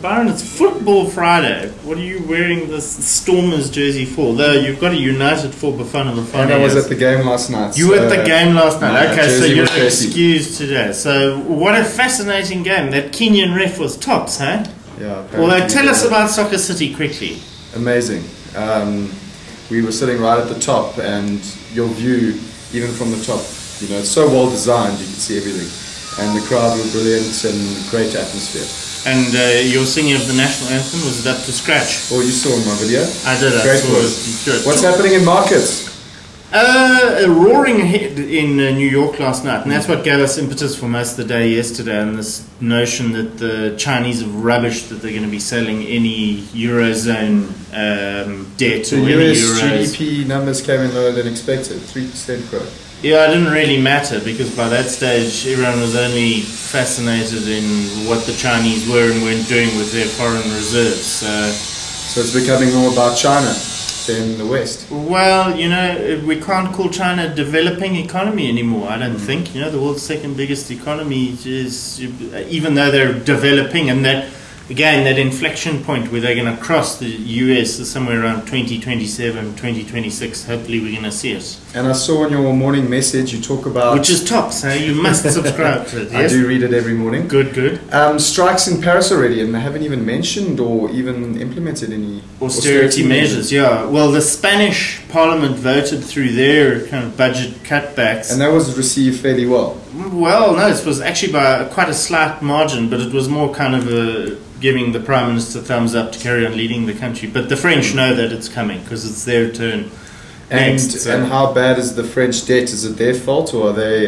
Byron, it's Football Friday. What are you wearing this Stormers jersey for? Though you've got a United for Bafana. And I was at the game last night. You were at the game last night. Okay, so you're excused dirty. today. So what a fascinating game. That Kenyan ref was tops, huh? Yeah. Well, tell us about Soccer City quickly. Amazing. We were sitting right at the top, and your view, even from the top, you know, it's so well designed, you can see everything. And the crowd were brilliant and great atmosphere. And your singing of the national anthem, was it up to scratch? Oh, you saw in my video? I did. Great work. What's happening in markets? A roaring ahead in New York last night, and that's what gave us impetus for most of the day yesterday, and this notion that the Chinese have rubbish that they're going to be selling any Eurozone debt so or any US Euros. GDP numbers came in lower than expected, 3% growth. Yeah, it didn't really matter because by that stage everyone was only fascinated in what the Chinese were and weren't doing with their foreign reserves. So it's becoming more about China than the West. Well, you know, we can't call China a developing economy anymore, I don't think. You know, the world's second biggest economy is, even though they're developing, and that, again, that inflection point where they're going to cross the US is somewhere around 2027, 2026. Hopefully we're going to see it. And I saw in your morning message you talk about... Which is top, so you must subscribe to it, yes? I do read it every morning. Good, good. Strikes in Paris already, and they haven't even mentioned or even implemented any austerity measures. Yeah, well, the Spanish Parliament voted through their kind of budget cutbacks. And that was received fairly well. Well, no, it was actually by quite a slight margin, but it was more kind of giving the Prime Minister thumbs up to carry on leading the country. But the French know that it's coming because it's their turn. And how bad is the French debt? Is it their fault, or are they,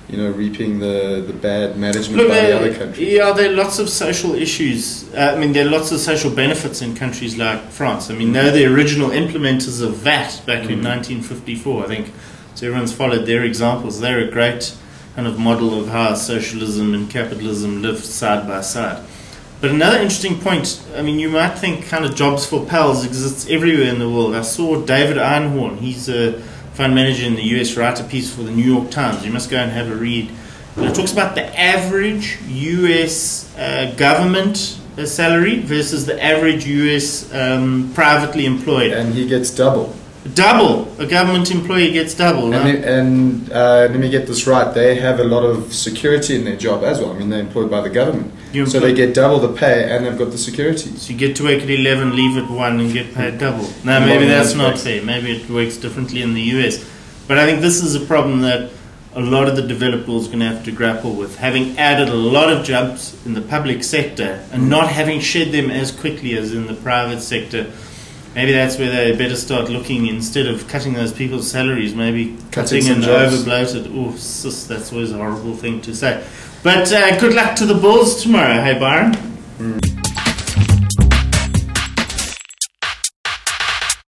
you know, reaping the bad management by the other countries? Yeah, there are lots of social issues. I mean, there are lots of social benefits in countries like France. I mean, they're the original implementers of VAT back in 1954, I think. So everyone's followed their examples. They're a great kind of model of how socialism and capitalism live side by side. But another interesting point, I mean, you might think kind of jobs for pals exists everywhere in the world. I saw David Einhorn, he's a fund manager in the US, write a piece for the New York Times. You must go and have a read. And it talks about the average US government salary versus the average US privately employed. And he gets double. Double! A government employee gets double. And let me get this right, they have a lot of security in their job as well. I mean, they're employed by the government. So they get double the pay and they've got the security. So you get to work at 11, leave at 1 and get paid double. No, maybe that's not fair. Maybe it works differently in the US. But I think this is a problem that a lot of the developed world is going to have to grapple with. Having added a lot of jobs in the public sector and not having shed them as quickly as in the private sector, maybe that's where they better start looking, instead of cutting those people's salaries, maybe cutting and overbloated. Oh, sis, that's always a horrible thing to say. But good luck to the Bulls tomorrow, hey Byron?